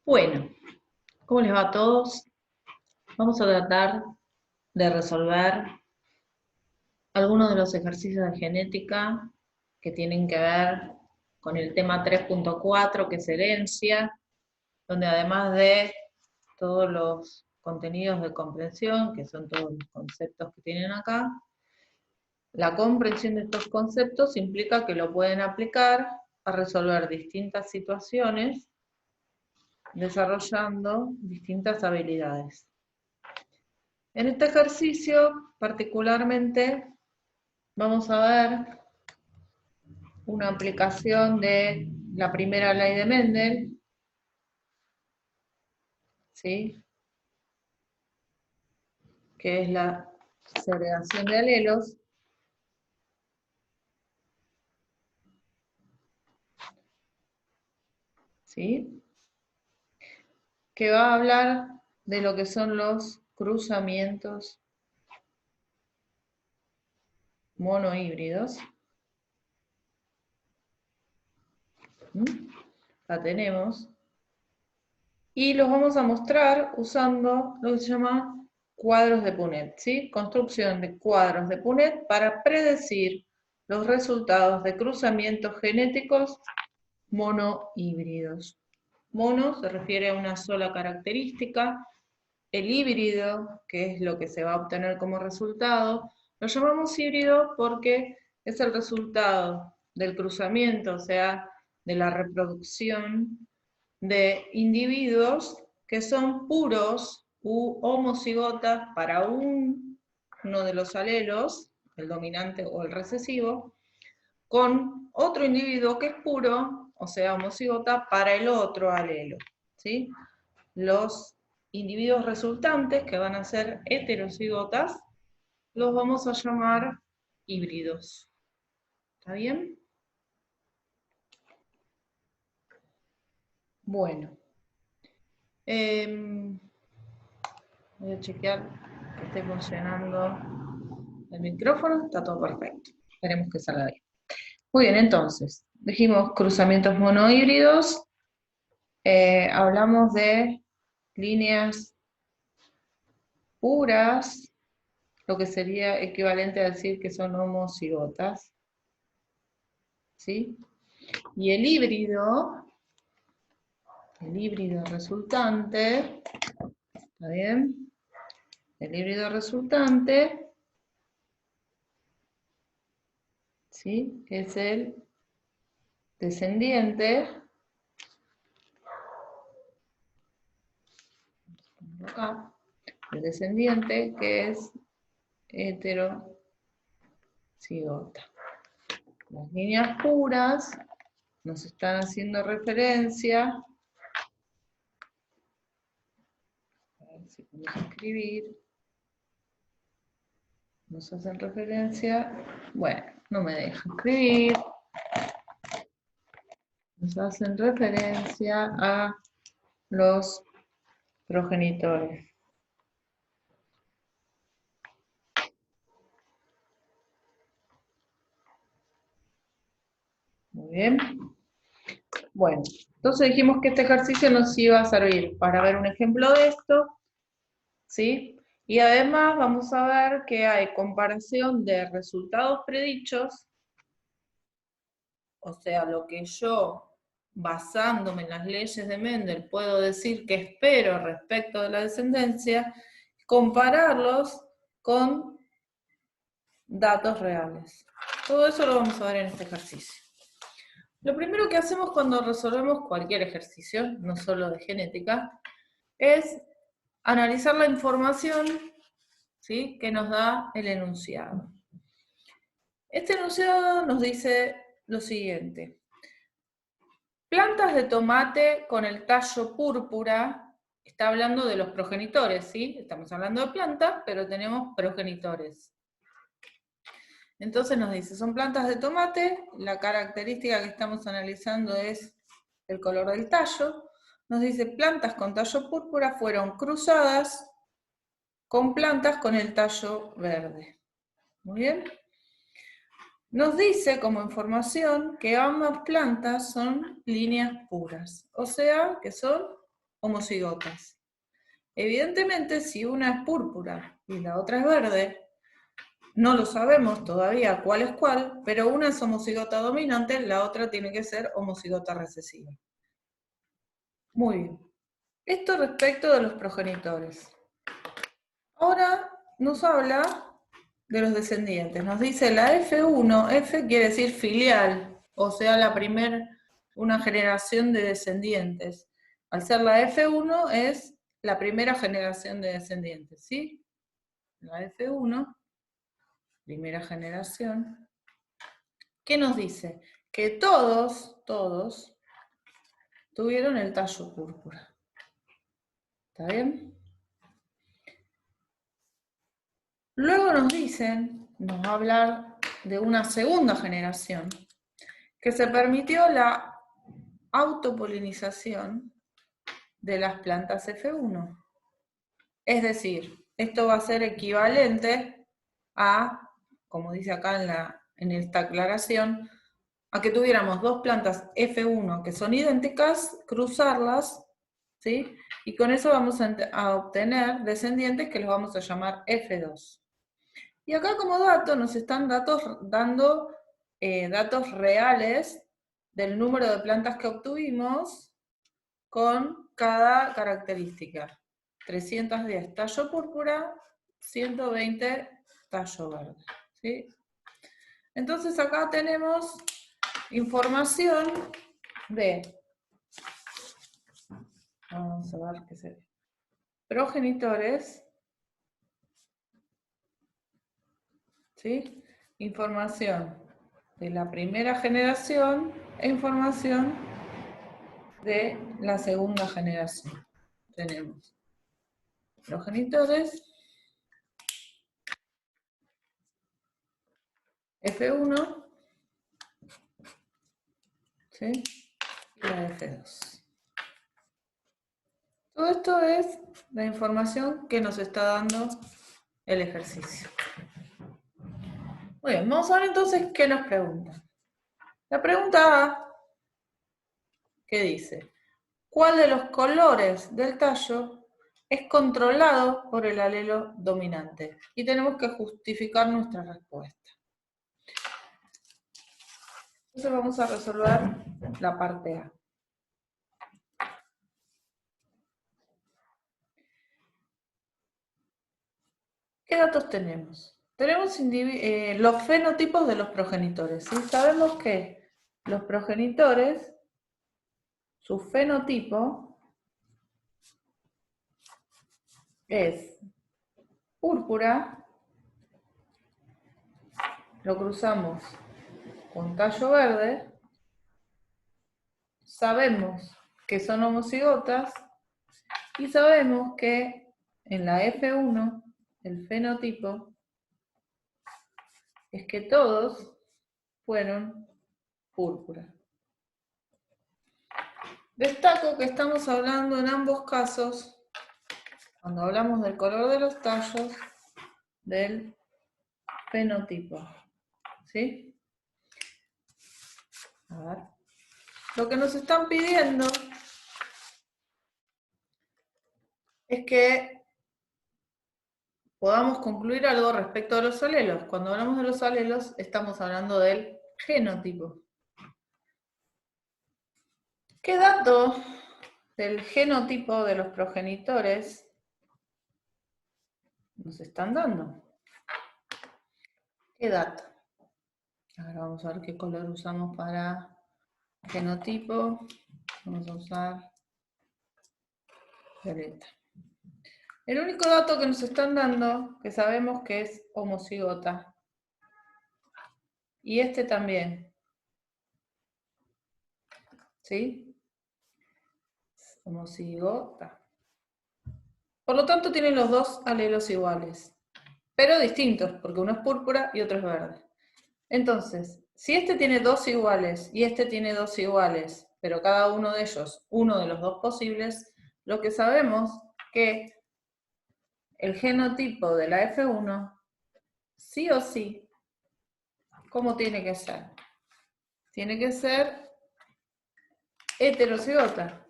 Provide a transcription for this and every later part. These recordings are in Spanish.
Bueno, ¿cómo les va a todos? Vamos a tratar de resolver algunos de los ejercicios de genética que tienen que ver con el tema 3.4, que es herencia, donde además de todos los contenidos de comprensión, que son todos los conceptos que tienen acá, la comprensión de estos conceptos implica que lo pueden aplicar a resolver distintas situaciones desarrollando distintas habilidades. En este ejercicio, particularmente, vamos a ver una aplicación de la primera ley de Mendel, ¿sí? Que es la segregación de alelos. ¿Sí? Que va a hablar de lo que son los cruzamientos monohíbridos. La tenemos. Y los vamos a mostrar usando lo que se llama cuadros de Punnett, ¿sí? Construcción de cuadros de Punnett para predecir los resultados de cruzamientos genéticos monohíbridos. Mono se refiere a una sola característica. El híbrido, que es lo que se va a obtener como resultado, lo llamamos híbrido porque es el resultado del cruzamiento, o sea, de la reproducción de individuos que son puros u homocigotas para uno de los alelos, el dominante o el recesivo, con otro individuo que es puro, o sea, homocigota, para el otro alelo, ¿sí? Los individuos resultantes, que van a ser heterocigotas, los vamos a llamar híbridos. ¿Está bien? Bueno. Voy a chequear que esté funcionando el micrófono. Está todo perfecto. Esperemos que salga bien. Muy bien, entonces, dijimos cruzamientos monohíbridos. Hablamos de líneas puras, lo que sería equivalente a decir que son homocigotas. ¿Sí? Y el híbrido resultante, ¿está bien? El híbrido resultante, ¿sí? Es el descendiente, acá, el descendiente que es heterocigota. Las líneas puras nos están haciendo referencia, a ver si podemos escribir, nos hacen referencia, bueno, no me deja escribir, nos hacen referencia a los progenitores. Muy bien. Bueno, entonces dijimos que este ejercicio nos iba a servir para ver un ejemplo de esto, ¿sí? Y además vamos a ver que hay comparación de resultados predichos, o sea, lo que yo, basándome en las leyes de Mendel, puedo decir que espero respecto de la descendencia, compararlos con datos reales. Todo eso lo vamos a ver en este ejercicio. Lo primero que hacemos cuando resolvemos cualquier ejercicio, no solo de genética, es analizar la información, ¿sí?, que nos da el enunciado. Este enunciado nos dice lo siguiente. Plantas de tomate con el tallo púrpura, está hablando de los progenitores, ¿sí? Estamos hablando de plantas, pero tenemos progenitores. Entonces nos dice, son plantas de tomate, la característica que estamos analizando es el color del tallo. Nos dice, plantas con tallo púrpura fueron cruzadas con plantas con el tallo verde. Muy bien. Nos dice como información que ambas plantas son líneas puras, o sea, que son homocigotas. Evidentemente, si una es púrpura y la otra es verde, no lo sabemos todavía cuál es cuál, pero una es homocigota dominante, la otra tiene que ser homocigota recesiva. Muy bien. Esto respecto de los progenitores. Ahora nos habla de los descendientes. Nos dice la F1, F quiere decir filial, o sea, una generación de descendientes. Al ser la F1 es la primera generación de descendientes, ¿sí? La F1, primera generación. ¿Qué nos dice? Que todos tuvieron el tallo púrpura. ¿Está bien? Luego nos va a hablar de una segunda generación, que se permitió la autopolinización de las plantas F1. Es decir, esto va a ser equivalente a, como dice acá en esta aclaración, a que tuviéramos dos plantas F1 que son idénticas, cruzarlas, ¿sí? Y con eso vamos a obtener descendientes que los vamos a llamar F2. Y acá como dato nos están dando datos reales del número de plantas que obtuvimos con cada característica. 310 tallo púrpura, 120 tallo verde. ¿Sí? Entonces acá tenemos información de, vamos a ver qué se ve, progenitores, ¿sí? Información de la primera generación e información de la segunda generación. Tenemos progenitores, F1, ¿sí? Y la F2. Todo esto es la información que nos está dando el ejercicio. Muy bien, vamos a ver entonces qué nos preguntan. La pregunta A, ¿qué dice? ¿Cuál de los colores del tallo es controlado por el alelo dominante? Y tenemos que justificar nuestra respuesta. Entonces vamos a resolver la parte A. ¿Qué datos tenemos? Tenemos los fenotipos de los progenitores. ¿Sí? Sabemos que los progenitores, su fenotipo es púrpura, lo cruzamos con tallo verde, sabemos que son homocigotas y sabemos que en la F1 el fenotipo es que todos fueron púrpura. Destaco que estamos hablando en ambos casos, cuando hablamos del color de los tallos, del fenotipo. ¿Sí? A ver. Lo que nos están pidiendo es que podamos concluir algo respecto a los alelos. Cuando hablamos de los alelos, estamos hablando del genotipo. ¿Qué dato del genotipo de los progenitores nos están dando? ¿Qué dato? Ahora vamos a ver qué color usamos para genotipo. Vamos a usar violeta. El único dato que nos están dando, que sabemos que es homocigota. Y este también. ¿Sí? Homocigota. Por lo tanto, tienen los dos alelos iguales, pero distintos, porque uno es púrpura y otro es verde. Entonces, si este tiene dos iguales y este tiene dos iguales, pero cada uno de ellos, uno de los dos posibles, lo que sabemos que el genotipo de la F1, sí o sí, ¿cómo tiene que ser? Tiene que ser heterocigota.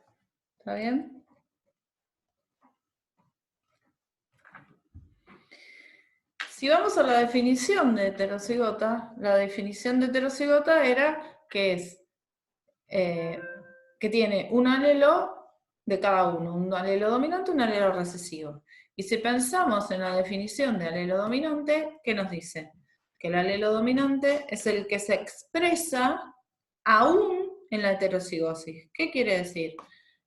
¿Está bien? Si vamos a la definición de heterocigota, la definición de heterocigota era que tiene un alelo de cada uno, un alelo dominante y un alelo recesivo. Y si pensamos en la definición de alelo dominante, ¿qué nos dice? Que el alelo dominante es el que se expresa aún en la heterocigosis. ¿Qué quiere decir?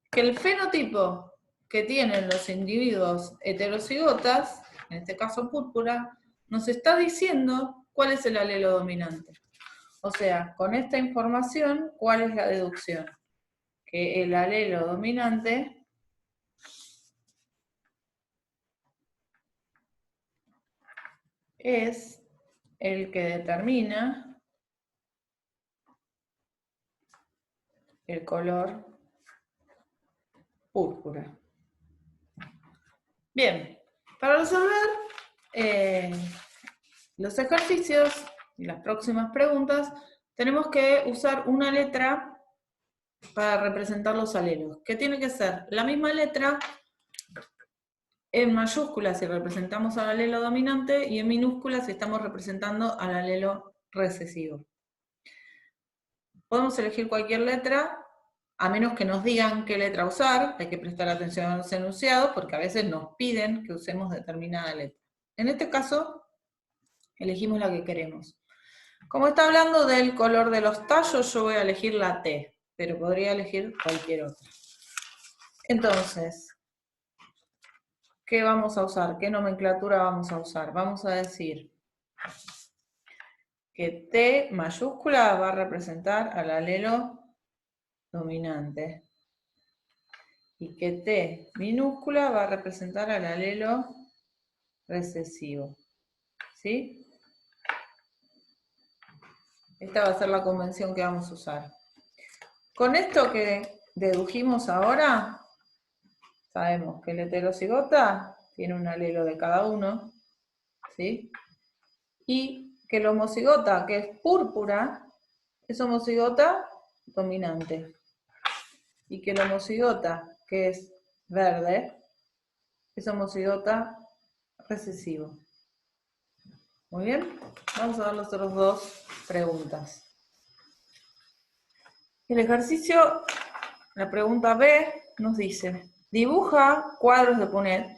Que el fenotipo que tienen los individuos heterocigotas, en este caso púrpura, nos está diciendo cuál es el alelo dominante. O sea, con esta información, ¿cuál es la deducción? Que el alelo dominante es el que determina el color púrpura. Bien, para resolver los ejercicios y las próximas preguntas, tenemos que usar una letra para representar los alelos, que tiene que ser la misma letra en mayúsculas si representamos al alelo dominante y en minúsculas si estamos representando al alelo recesivo. Podemos elegir cualquier letra, a menos que nos digan qué letra usar, hay que prestar atención a los enunciados, porque a veces nos piden que usemos determinada letra. En este caso, elegimos la que queremos. Como está hablando del color de los tallos, yo voy a elegir la T, pero podría elegir cualquier otra. Entonces, ¿qué vamos a usar? ¿Qué nomenclatura vamos a usar? Vamos a decir que T mayúscula va a representar al alelo dominante y que T minúscula va a representar al alelo recesivo. ¿Sí? Esta va a ser la convención que vamos a usar. Con esto que dedujimos ahora, sabemos que el heterocigota tiene un alelo de cada uno, ¿sí? Y que el homocigota, que es púrpura, es homocigota dominante. Y que el homocigota, que es verde, es homocigota recesivo. Muy bien, vamos a ver las otras dos preguntas. El ejercicio, la pregunta B, nos dice, dibuja cuadros de Punnett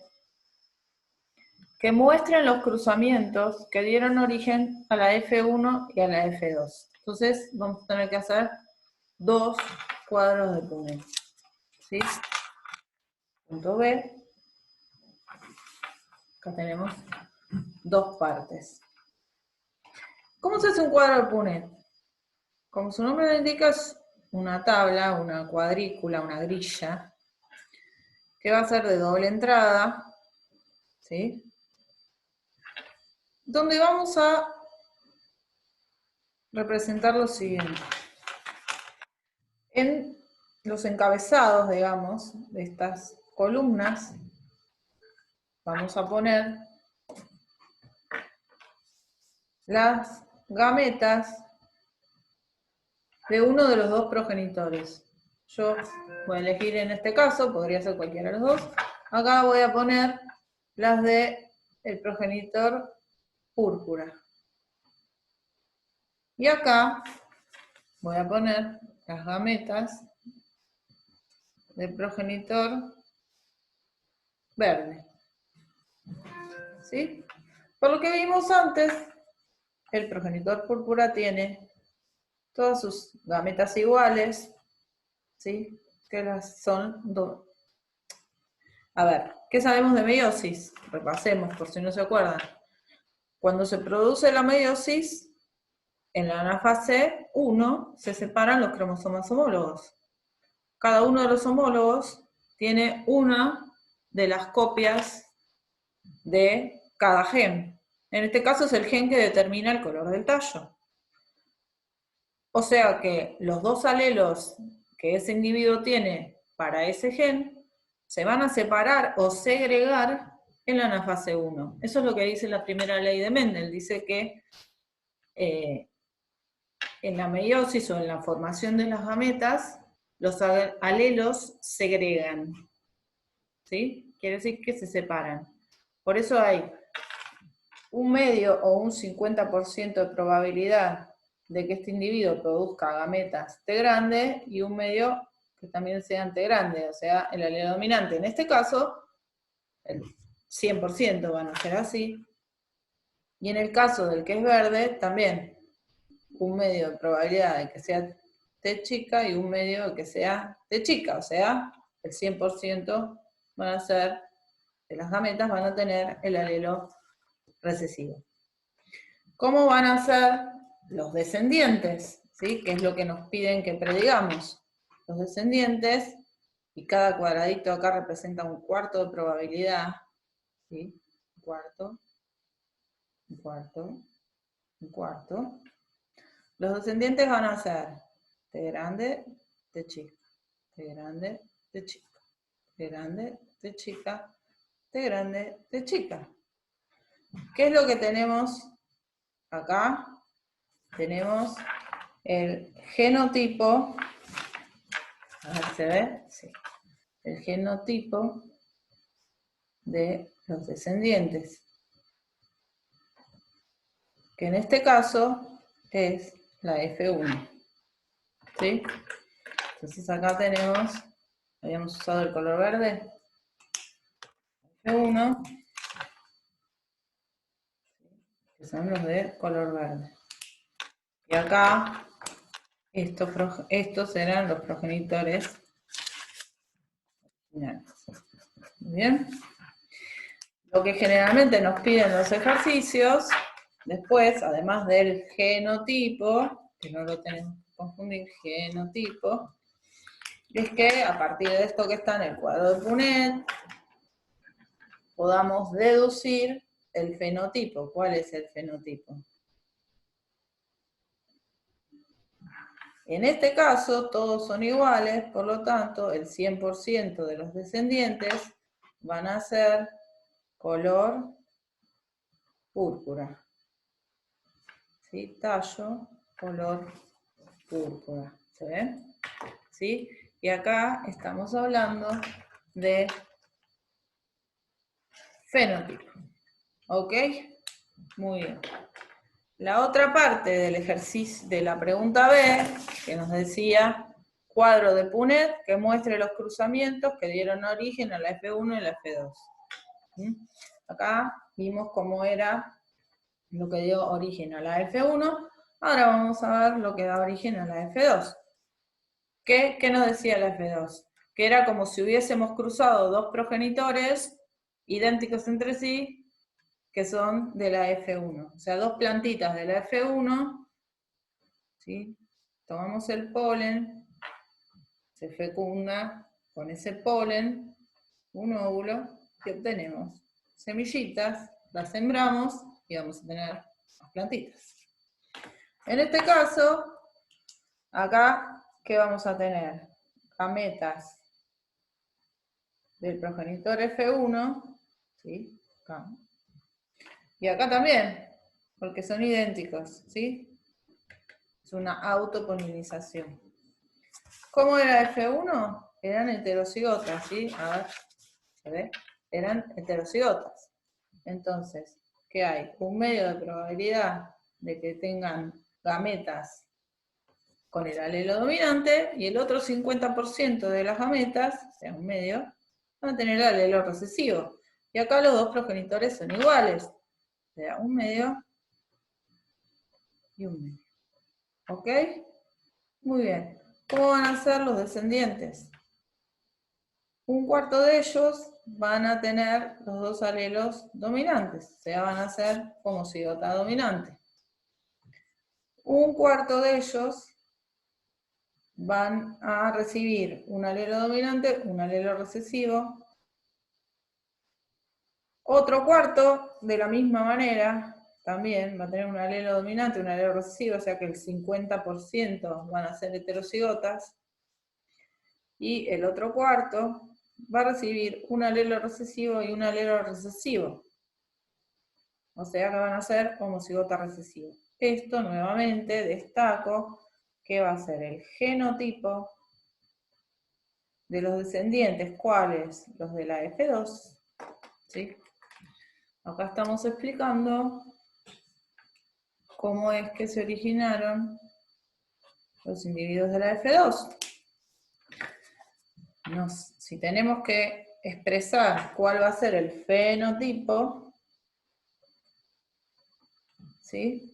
que muestren los cruzamientos que dieron origen a la F1 y a la F2. Entonces vamos a tener que hacer dos cuadros de Punnett. ¿Sí? Punto B. Acá tenemos dos partes. ¿Cómo se hace un cuadro de Punnett? Como su nombre lo indica, es una tabla, una cuadrícula, una grilla, que va a ser de doble entrada, ¿sí? Donde vamos a representar lo siguiente. En los encabezados, digamos, de estas columnas, vamos a poner las gametas de uno de los dos progenitores. Yo voy a elegir en este caso, podría ser cualquiera de los dos. Acá voy a poner las de el progenitor púrpura. Y acá voy a poner las gametas del progenitor verde. ¿Sí? Por lo que vimos antes, el progenitor púrpura tiene todas sus gametas iguales, ¿sí? Que las son dos. A ver, ¿qué sabemos de meiosis? Repasemos, por si no se acuerdan. Cuando se produce la meiosis, en la anafase 1 se separan los cromosomas homólogos. Cada uno de los homólogos tiene una de las copias de cada gen. En este caso es el gen que determina el color del tallo. O sea que los dos alelos que ese individuo tiene para ese gen se van a separar o segregar en la anafase 1. Eso es lo que dice la primera ley de Mendel. Dice que en la meiosis o en la formación de las gametas, los alelos segregan. ¿Sí? Quiere decir que se separan. Por eso hay un medio o un 50% de probabilidad de que este individuo produzca gametas T grande y un medio que también sean T grande, o sea, el alelo dominante. En este caso, el 100% van a ser así. Y en el caso del que es verde, también un medio de probabilidad de que sea T chica y un medio de que sea T chica, o sea, el 100% van a ser, de las gametas van a tener el alelo recesivo. ¿Cómo van a ser los descendientes? ¿Sí? Que es lo que nos piden que predigamos. Los descendientes, y cada cuadradito acá representa un cuarto de probabilidad, ¿sí? Un cuarto, un cuarto, un cuarto. Los descendientes van a ser T grande, T chica, T grande, T chica, T grande, T chica, T grande, T chica. ¿Qué es lo que tenemos acá? Tenemos el genotipo, a ver, ¿se ve? Sí. El genotipo de los descendientes, que en este caso es la F1. ¿Sí? Entonces acá tenemos, habíamos usado el color verde, F1, que son los de color verde. Y acá, estos eran los progenitores originales. Muy bien. Lo que generalmente nos piden los ejercicios, después, además del genotipo, que no lo tenemos que confundir, genotipo, es que a partir de esto que está en el cuadro de Punnett, podamos deducir el fenotipo. ¿Cuál es el fenotipo? En este caso, todos son iguales, por lo tanto, el 100% de los descendientes van a ser color púrpura. ¿Sí? Tallo, color púrpura. ¿Se ven? ¿Sí? Y acá estamos hablando de fenotipo. ¿Ok? Muy bien. La otra parte del ejercicio de la pregunta B, que nos decía cuadro de Punnett que muestre los cruzamientos que dieron origen a la F1 y la F2. Acá vimos cómo era lo que dio origen a la F1, ahora vamos a ver lo que da origen a la F2. ¿Qué nos decía la F2? Que era como si hubiésemos cruzado dos progenitores idénticos entre sí, que son de la F1. O sea, dos plantitas de la F1, ¿sí? Tomamos el polen, se fecunda con ese polen, un óvulo, y obtenemos semillitas, las sembramos y vamos a tener las plantitas. En este caso, acá, ¿qué vamos a tener? Gametas del progenitor F1, ¿sí? Acá. Y acá también, porque son idénticos, ¿sí? Es una autopolinización. ¿Cómo era F1? Eran heterocigotas, ¿sí? A ver, ¿se ve? Eran heterocigotas. Entonces, ¿qué hay? Un medio de probabilidad de que tengan gametas con el alelo dominante y el otro 50% de las gametas, o sea, un medio, van a tener el alelo recesivo. Y acá los dos progenitores son iguales, o sea, un medio y un medio. ¿Ok? Muy bien. ¿Cómo van a ser los descendientes? Un cuarto de ellos van a tener los dos alelos dominantes, o sea, van a ser homocigota dominante. Un cuarto de ellos van a recibir un alelo dominante, un alelo recesivo. Otro cuarto, de la misma manera, también va a tener un alelo dominante, un alelo recesivo, o sea que el 50% van a ser heterocigotas. Y el otro cuarto va a recibir un alelo recesivo y un alelo recesivo. O sea que van a ser homocigota recesivo. Esto nuevamente destaco que va a ser el genotipo de los descendientes. ¿Cuáles? Los de la F2. ¿Sí? Acá estamos explicando cómo es que se originaron los individuos de la F2. Si tenemos que expresar cuál va a ser el fenotipo, ¿sí?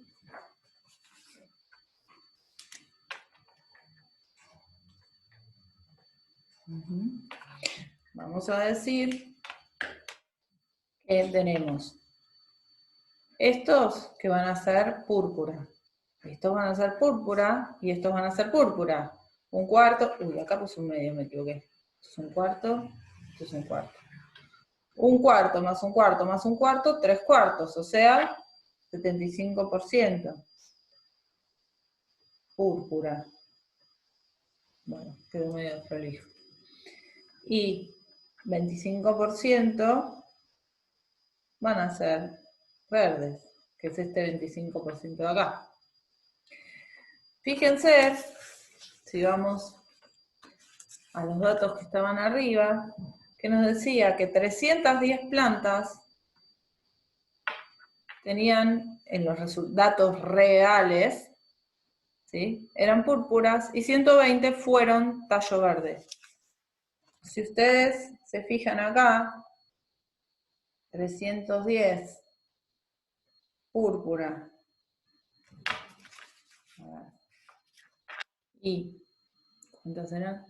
Vamos a decir que tenemos estos que van a ser púrpura. Estos van a ser púrpura y estos van a ser púrpura. Un cuarto, uy, acá puse un medio, me equivoqué. Esto es un cuarto, esto es un cuarto. Un cuarto más un cuarto más un cuarto, 3/4, o sea, 75%. Púrpura. Bueno, quedó medio prolijo. Y 25% van a ser verdes, que es este 25% de acá. Fíjense, si vamos a los datos que estaban arriba, que nos decía que 310 plantas tenían en los datos reales, ¿sí? Eran púrpuras y 120 fueron tallo verde. Si ustedes se fijan acá, 310 púrpura y ¿cuántas eran?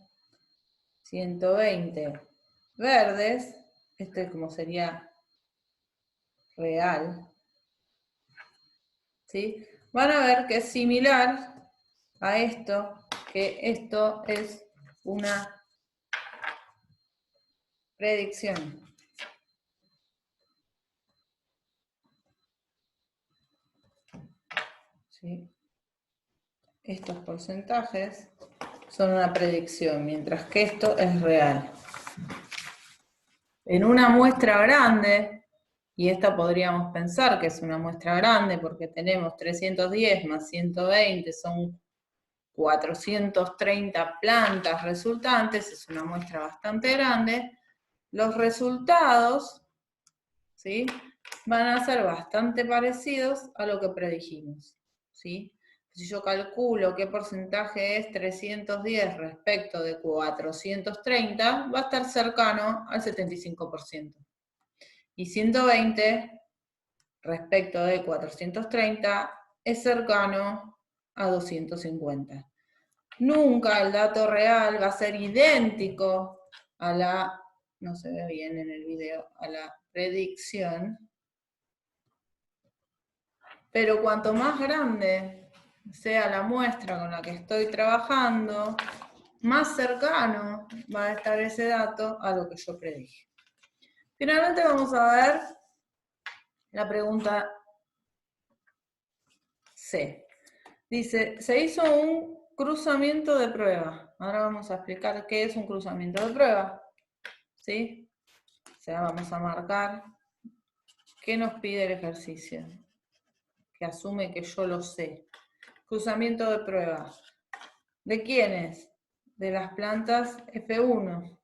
120 verdes, este es como sería real, ¿sí? Van a ver que es similar a esto, que esto es una predicción. ¿Sí? Estos porcentajes son una predicción, mientras que esto es real. En una muestra grande, y esta podríamos pensar que es una muestra grande porque tenemos 310 más 120 son 430 plantas resultantes, es una muestra bastante grande, los resultados, ¿sí?, van a ser bastante parecidos a lo que predijimos, ¿sí? Si yo calculo qué porcentaje es 310 respecto de 430, va a estar cercano al 75%. Y 120 respecto de 430 es cercano a 250. Nunca el dato real va a ser idéntico a la, no se ve bien en el video, a la predicción, pero cuanto más grande sea la muestra con la que estoy trabajando, más cercano va a estar ese dato a lo que yo predije. Finalmente vamos a ver la pregunta C. Dice, se hizo un cruzamiento de prueba. Ahora vamos a explicar qué es un cruzamiento de prueba. ¿Sí? O sea, vamos a marcar qué nos pide el ejercicio, que asume que yo lo sé. Cruzamiento de prueba. ¿De quiénes? De las plantas F1.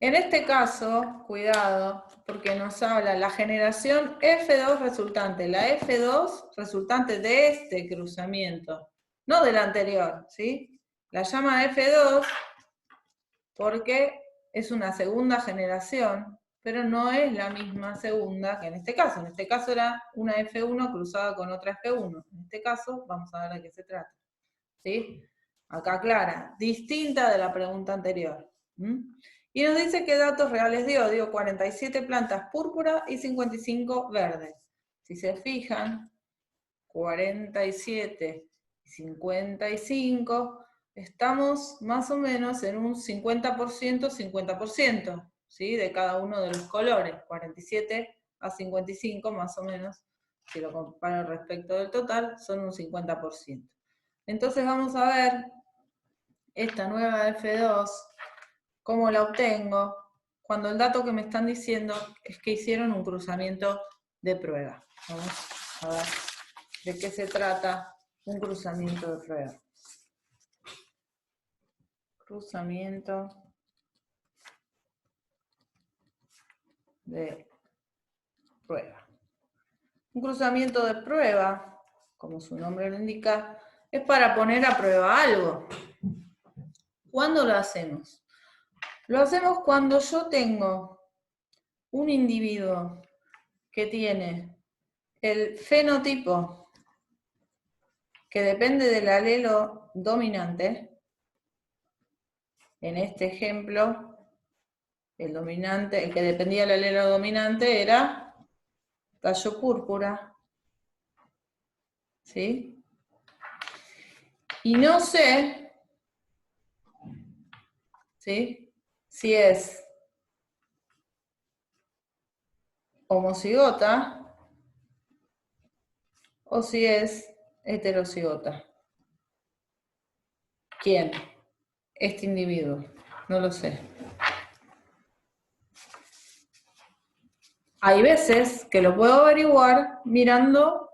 En este caso, cuidado, porque nos habla la generación F2 resultante, la F2 resultante de este cruzamiento, no del anterior, ¿sí? La llama F2 porque es una segunda generación, pero no es la misma segunda que en este caso. En este caso era una F1 cruzada con otra F1. En este caso, vamos a ver de qué se trata, ¿sí? Acá clara, distinta de la pregunta anterior. Y nos dice qué datos reales dio 47 plantas púrpura y 55 verdes. Si se fijan, 47 y 55, estamos más o menos en un 50%, 50%, ¿sí?, de cada uno de los colores. 47 a 55 más o menos, si lo comparo respecto del total, son un 50%. Entonces vamos a ver esta nueva F2, ¿cómo la obtengo? Cuando el dato que me están diciendo es que hicieron un cruzamiento de prueba. Vamos a ver de qué se trata un cruzamiento de prueba. Cruzamiento de prueba. Un cruzamiento de prueba, como su nombre lo indica, es para poner a prueba algo. ¿Cuándo lo hacemos? Lo hacemos cuando yo tengo un individuo que tiene el fenotipo que depende del alelo dominante. En este ejemplo, el que dependía del alelo dominante era tallo púrpura. ¿Sí? Y no sé, ¿sí?, si es homocigota o si es heterocigota. ¿Quién? Este individuo. No lo sé. Hay veces que lo puedo averiguar mirando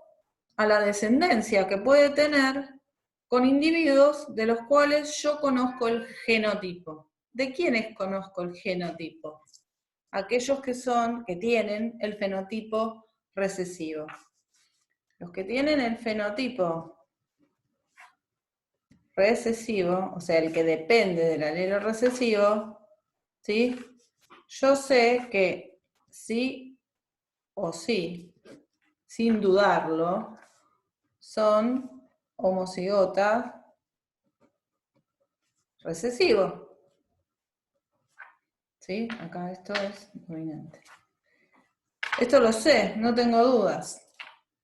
a la descendencia que puede tener con individuos de los cuales yo conozco el genotipo. ¿De quiénes conozco el genotipo? Aquellos que tienen el fenotipo recesivo. Los que tienen el fenotipo recesivo, o sea, el que depende del alelo recesivo, ¿sí? Yo sé que sí o sí, sin dudarlo, son homocigotas recesivos. ¿Sí? Acá esto es dominante. Esto lo sé, no tengo dudas.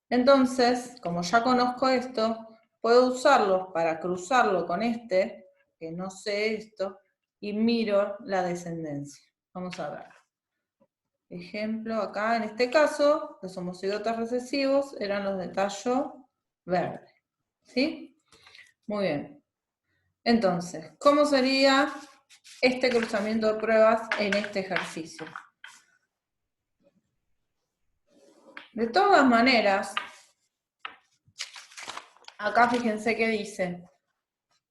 Entonces, como ya conozco esto, puedo usarlo para cruzarlo con este, que no sé esto, y miro la descendencia. Vamos a ver. Ejemplo, acá en este caso, los homocigotas recesivos eran los de tallo verde. ¿Sí? Muy bien. Entonces, ¿cómo sería este cruzamiento de pruebas en este ejercicio? De todas maneras, acá fíjense que dice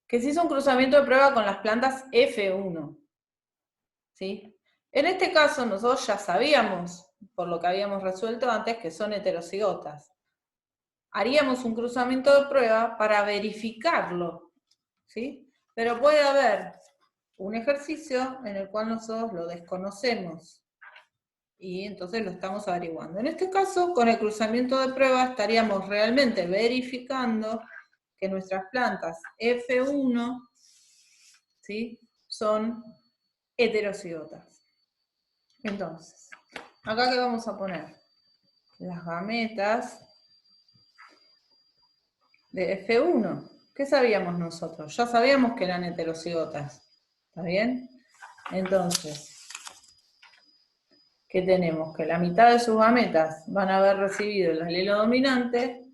que se hizo un cruzamiento de prueba con las plantas F1. ¿Sí? En este caso nosotros ya sabíamos, por lo que habíamos resuelto antes, que son heterocigotas. Haríamos un cruzamiento de prueba para verificarlo, ¿sí? Pero puede haber un ejercicio en el cual nosotros lo desconocemos y entonces lo estamos averiguando. En este caso, con el cruzamiento de prueba estaríamos realmente verificando que nuestras plantas F1, ¿sí?, son heterocigotas. Entonces, acá ¿qué vamos a poner? Las gametas de F1. ¿Qué sabíamos nosotros? Ya sabíamos que eran heterocigotas. ¿Está bien? Entonces, ¿qué tenemos? Que la mitad de sus gametas van a haber recibido el alelo dominante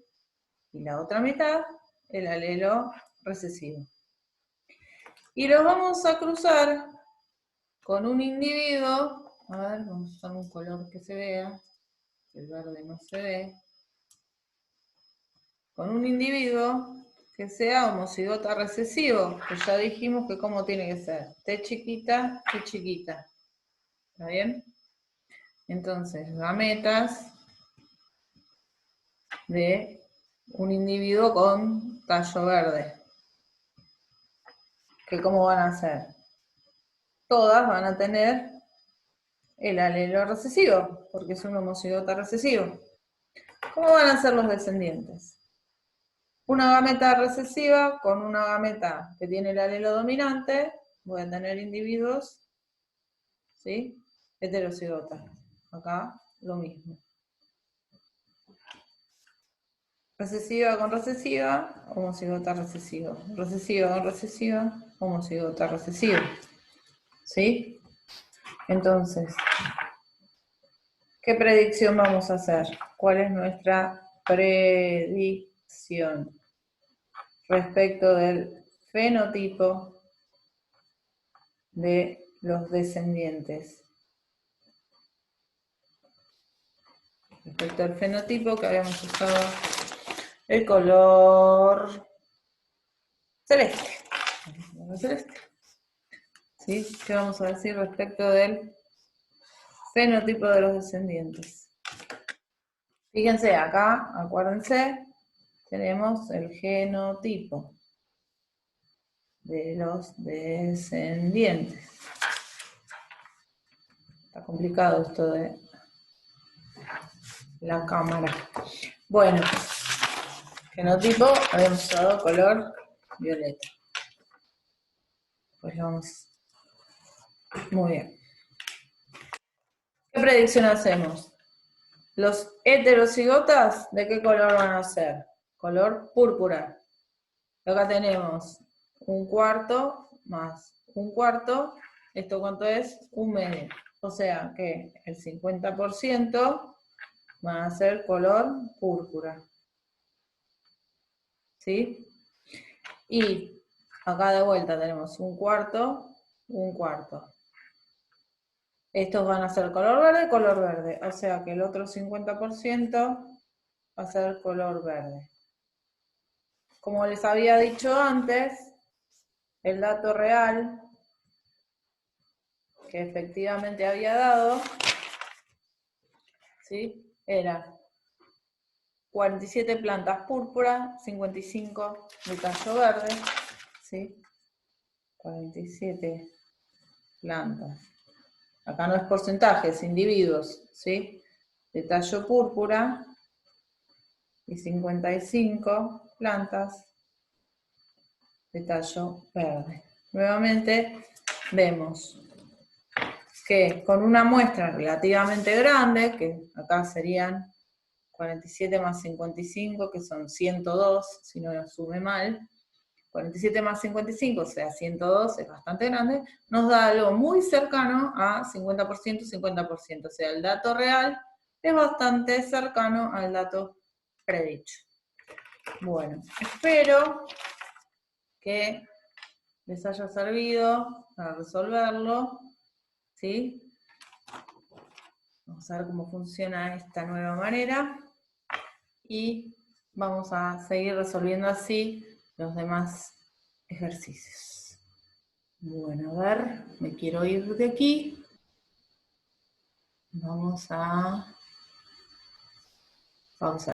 y la otra mitad el alelo recesivo. Y los vamos a cruzar con un individuo. A ver, vamos a usar un color que se vea. El verde no se ve. Con un individuo que sea homocigota recesivo, que ya dijimos que cómo tiene que ser. T chiquita, T chiquita. ¿Está bien? Entonces, gametas de un individuo con tallo verde. ¿Que cómo van a ser? Todas van a tener el alelo recesivo, porque es un homocigota recesivo. ¿Cómo van a ser los descendientes? Una gameta recesiva con una gameta que tiene el alelo dominante, voy a tener individuos, ¿sí?, heterocigotas. Acá lo mismo. Recesiva con recesiva, homocigota recesivo. Recesiva con recesiva, homocigota recesivo. ¿Sí? Entonces, ¿qué predicción vamos a hacer? ¿Cuál es nuestra predicción respecto del fenotipo de los descendientes? Respecto al fenotipo que habíamos usado el color celeste. ¿Sí? ¿Qué vamos a decir respecto del Fenotipo de los descendientes. Fíjense acá, acuérdense, tenemos el genotipo de los descendientes. Está complicado esto de la cámara. Bueno, genotipo, habíamos usado color violeta. Pues vamos. Muy bien. ¿Qué predicción hacemos? Los heterocigotas, ¿de qué color van a ser? Color púrpura. Acá tenemos un cuarto más un cuarto. ¿Esto cuánto es? Un medio. O sea que el 50% van a ser color púrpura. ¿Sí? Y acá de vuelta tenemos un cuarto, un cuarto. Estos van a ser color verde. O sea que el otro 50% va a ser color verde. Como les había dicho antes, el dato real que efectivamente había dado, ¿sí? Era 47 plantas púrpura, 55 de tallo verde, ¿sí? 47 plantas. Acá no es porcentaje, es individuos, ¿sí? De tallo púrpura y 55 plantas de tallo verde. Nuevamente vemos que con una muestra relativamente grande, que acá serían 47 más 55, que son 102, si no lo sume mal, 47 más 55, o sea, 102, es bastante grande, nos da algo muy cercano a 50%, 50%, o sea, el dato real es bastante cercano al dato predicho. Bueno, espero que les haya servido para resolverlo, ¿sí? Vamos a ver cómo funciona esta nueva manera y vamos a seguir resolviendo así los demás ejercicios. Bueno, a ver, me quiero ir de aquí. Vamos a pausar.